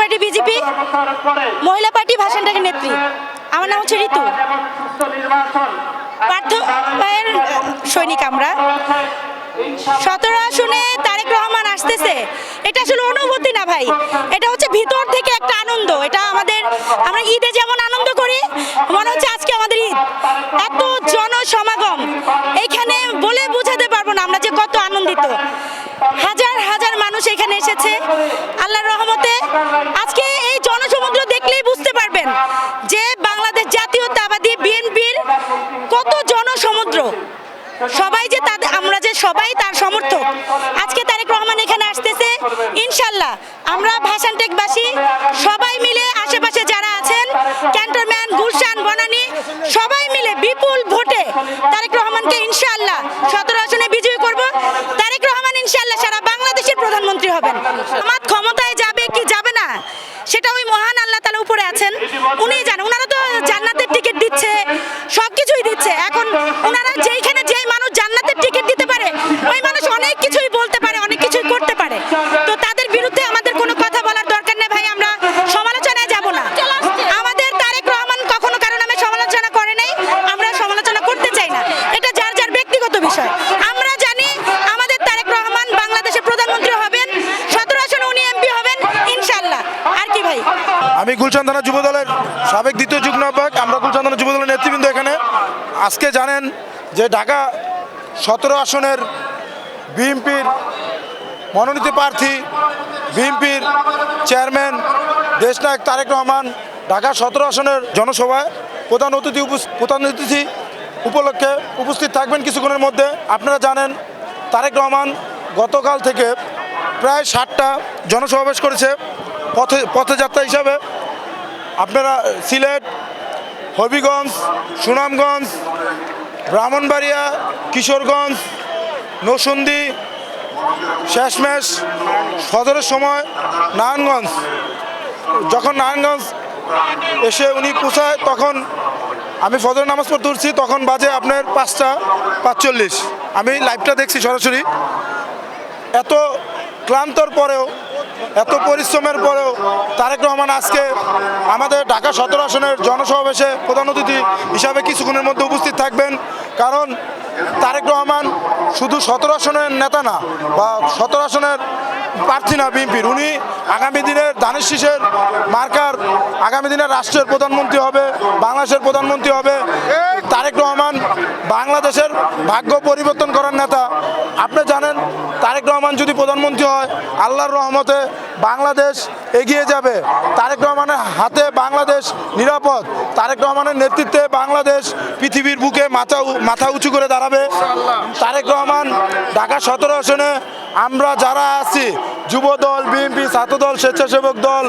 Party BJP, মহিলা party ভাসান টাকের নেত্রী। আমার নাম হচ্ছে ঋতু। পার্থ ভাইয়ের সৈনিক আমরা। 17 আসনে তারেক রহমান আসতেছে, এটা আসলে অনুভূতি না ভাই, এটা হচ্ছে ভিতর থেকে একটা আনন্দ। এটা আমরা ঈদে যেমন আনন্দ করি, মনে হচ্ছে আজকে আমাদের ঈদ। এত জনসমাগম এইখানে বলে বোঝাতে পারবো না আমরা যে কত আনন্দিত। হাজার হাজার মানুষ এখানে এসেছে আল্লাহর রহমতে। আজকে এই জনসমুদ্র দেখলেই বুঝতে পারবেন যে বাংলাদেশ জাতীয়তাবাদী বিএনপির কত জনসমুদ্র। সবাই যে আমরা যে সবাই তার সমর্থক। আজকে তারেক রহমান এখানে আসতেছে, ইনশাল্লাহ আমরা ভাসানটেকবাসী সবাই মিলে, আশেপাশে যারা আছেন ক্যান্টনমেন্ট, গুলশান, বনানী, সবাই মিলে বিপুল ভোটে তারেক রহমানকে ইনশাল্লাহ 17 আসনে বিজয়ী করব। তারেক রহমান ইনশাল্লাহ সারা বাংলাদেশের প্রধানমন্ত্রী হবেন। জামাত ক্ষমতায় যাবে কি যাবে না সেটা ওই মহান আল্লাহ তাআলা উপরে আছেন, উনি জানেন। ওনারা তো জান্নাতের টিকিট দিচ্ছে, সবকিছুই দিচ্ছে। এখন ওনারা যেইখানে যেই মানুষ জান্নাতের টিকিট দিতে পারে, ওই মানুষ অনেক কিছুই বলতে পারে, অনেক কিছুই করতে পারে। তো তাদের বিরুদ্ধে আমাদের কোনো কথা বলার দরকার নেই ভাই, আমরা সমালোচনায় যাব না। আমাদের তারেক রহমান কখনো কারো নামে সমালোচনা করে নাই, আমরা সমালোচনা করতে চাই না। এটা যার যার ব্যক্তিগত বিষয়। আমরা জানি আমাদের তারেক রহমান বাংলাদেশের প্রধানমন্ত্রী হবেন, 17 আসনে উনি এমপি হবেন ইনশাআল্লাহ। আর কি ভাই, আমি গুলশান থানা যুব দলের সাবেক দ্বিতীয় যুগ্ম আহ্বায়ক। আমরা গুলশান থানা যুব দলের নেতৃবৃন্দ এখানে আজকে জানেন যে ঢাকা 17 আসনের বিএনপির মনোনীত প্রার্থী, বিএনপির চেয়ারম্যান দেশনায়ক তারেক রহমান ঢাকা 17 আসনের জনসভায় প্রধান অতিথি উপলক্ষে উপস্থিত থাকবেন কিছুক্ষণের মধ্যে। আপনারা জানেন তারেক রহমান গতকাল থেকে প্রায় 60টা জনসমাবেশ করেছে পথযাত্রা হিসাবে। আপনারা সিলেট, হবিগঞ্জ, সুনামগঞ্জ, ব্রাহ্মণবাড়িয়া, কিশোরগঞ্জ, নরসিংদী, শেষমেশ ফজরের সময় নারায়ণগঞ্জ। যখন নারায়ণগঞ্জ এসে উনি পৌঁছায় তখন আমি ফজরের নামাজ পড়তে উঠছি, তখন বাজে আপনার 5টা 45। আমি লাইভটা দেখছি সরাসরি। এত ক্লান্তর পরেও, এত পরিশ্রমের পরেও তারেক রহমান আজকে আমাদের ঢাকা 17 আসনের জনসমাবেশে প্রধান অতিথি হিসাবে কিছুক্ষণের মধ্যে উপস্থিত থাকবেন। কারণ তারেক রহমান শুধু 17 আসনের নেতা না, বা 17 আসনের প্রার্থী না বিএনপির। উনি আগামী দিনের ধানের শীষের মার্কার, আগামী দিনের রাষ্ট্রের প্রধানমন্ত্রী হবে, বাংলাদেশের প্রধানমন্ত্রী হবে। তারেক রহমান বাংলাদেশের ভাগ্য পরিবর্তন করার নেতা। আপনি জানেন তারেক রহমান যদি প্রধানমন্ত্রী হয়, আল্লাহর রহমতে বাংলাদেশ এগিয়ে যাবে। তারেক রহমানের হাতে বাংলাদেশ নিরাপদ। তারেক রহমানের নেতৃত্বে বাংলাদেশ পৃথিবীর বুকে মাথা উঁচু করে দাঁড়াবে। তারেক রহমান ঢাকা 17 আসনে আমরা যারা আছি, যুব দল, বিএনপি, ছাত্রদল, স্বেচ্ছাসেবক দল,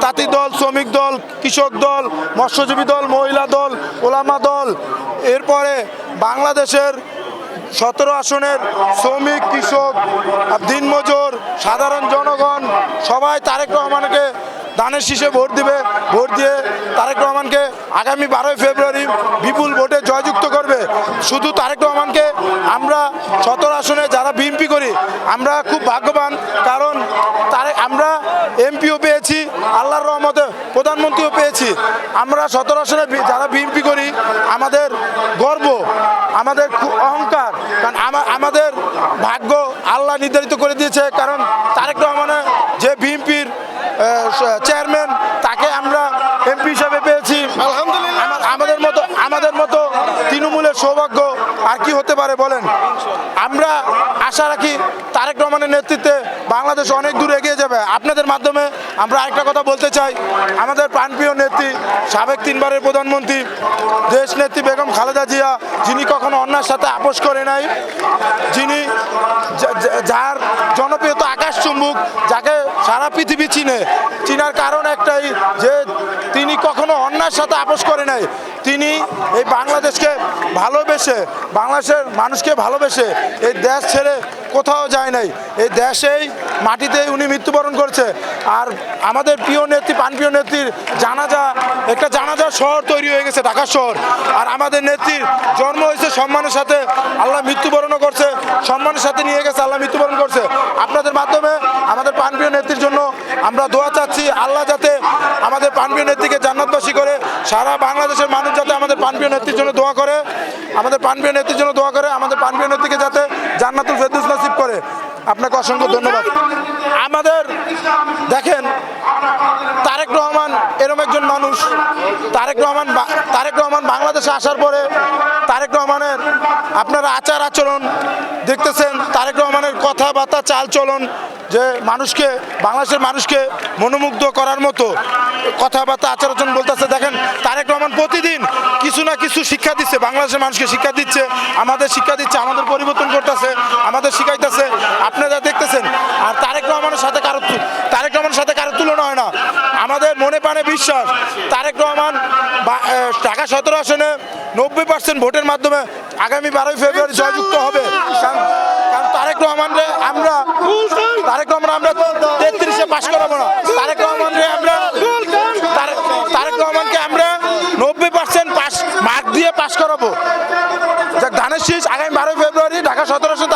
তাঁতি দল, শ্রমিক দল, কৃষক দল, মৎস্যজীবী দল, মহিলা দল, ওলামা দল, এরপরে বাংলাদেশের 17 আসনের শ্রমিক, কৃষক, দিনমজুর, সাধারণ জনগণ সবাই তারেক রহমানকে ধানের শীষে ভোট দিবে। ভোট দিয়ে তারেক রহমানকে আগামী 12ই ফেব্রুয়ারি বিপুল ভোটে জয়যুক্ত করবে। শুধু তারেক রহমানকে আমরা 17 আসনে যারা বিএনপি করি আমরা খুব ভাগ্যবান, কারণ আমরা এমপিও পেয়েছি, আল্লাহর রহমতে প্রধানমন্ত্রীও পেয়েছি। আমরা 17 আসনে যারা বিএনপি করি আমাদের গর্ব, আমাদের অহংকার, কারণ আমাদের ভাগ্য আল্লাহ নির্ধারিত করে দিয়েছে। কারণ তারেক রহমানের যে বিএনপির চেয়ারম্যান, তাকে আমরা এমপি হিসাবে পেয়েছি। আলহামদুলিল্লাহ। আমাদের মতো তৃণমূলের সৌভাগ্য আর কি হতে পারে বলেন। আমরা আশা রাখি তারেক রহমানের নেতৃত্বে বাংলাদেশ অনেক দূর এগিয়ে যাবে। আপনাদের মাধ্যমে আমরা আরেকটা কথা বলতে চাই, আমাদের প্রাণপ্রিয় নেত্রী, সাবেক 3 বারের প্রধানমন্ত্রী, দেশ নেত্রী বেগম খালেদা জিয়া, যিনি কখনো অন্যায়ের সাথে আপোষ করে নাই, যিনি যার জনপ্রিয়তা আকাশ চুম্বক, যাকে সারা পৃথিবী চিনার কারণ একটাই যে তিনি কখনো অন্যায়ের সাথে আপোষ করে নাই। তিনি এই বাংলাদেশকে ভালোবেসে, বাংলাদেশের মানুষকে ভালোবেসে এই দেশ ছেড়ে কোথাও যায় নাই। এই দেশেই মাটিতেই উনি মৃত্যুবরণ করছে। আর আমাদের প্রিয় নেত্রী, প্রাণপ্রিয় নেত্রীর একটা জানাজা শহর তৈরি হয়ে গেছে, ঢাকা শহর। আর আমাদের নেত্রীর জন্ম হয়েছে সম্মানের সাথে, আল্লাহ মৃত্যুবরণও করছে সম্মানের সাথে, নিয়ে গেছে আল্লাহ মৃত্যুবরণ করছে। আপনাদের মাধ্যমে আমাদের প্রাণপ্রিয় নেত্রীর জন্য আমরা দোয়া চাচ্ছি আল্লাহ যাতে আমাদের প্রাণপ্রিয় নেত্রীকে জান্নাতবাসী করে, সারা বাংলাদেশের মানুষ যাতে আমাদের প্রাণপ্রিয় নেত্রীর জন্য দোয়া করে, আমাদের প্রাণপ্রিয় নেত্রীর জন্য দোয়া করে, আমাদের প্রাণপ্রিয় নেত্রীকে যাতে জান্নাতুল ফেরদৌস নসিব করে। আপনাকে অসংখ্য ধন্যবাদ। আমাদের দেখেন তারেক রহমান এরকম একজন মানুষ, তারেক রহমান বাংলাদেশে আসার পরে তারেক রহমানের আপনারা আচার আচরণ দেখতেছেন, তারেক রহমানের কথাবার্তা চাল চলন যে মানুষকে, বাংলাদেশের মানুষকে মনোমুগ্ধ করার মতো কথাবার্তা আচার আচরণ বলতেছে। দেখেন তারেক রহমান প্রতিদিন কিছু না কিছু শিক্ষা দিচ্ছে, বাংলাদেশের মানুষকে শিক্ষা দিচ্ছে, আমাদের শিক্ষা দিচ্ছে, আমাদের পরিবর্তন করতেছে, আমাদের শিখাইতেছে, আপনারা দেখতেছেন। আর তারেক রহমানের সাথে কারো তুলনা হয় না। আমাদের মনে প্রাণে বিশ্বাস তারেক রহমান ঢাকা 17 আসনে 90% ভোটের মাধ্যমে আগামী 12 ফেব্রুয়ারি জয়যুক্ত হবে। কারণ তারেক রহমানকে আমরা 33-এ পাশ করাবো না। তারেক রহমানকে আমরা 90% পাস মার্ক দিয়ে পাশ করাবো। যাক ধানের শীষ আগামী 12 ফেব্রুয়ারি ঢাকা 17 আসনে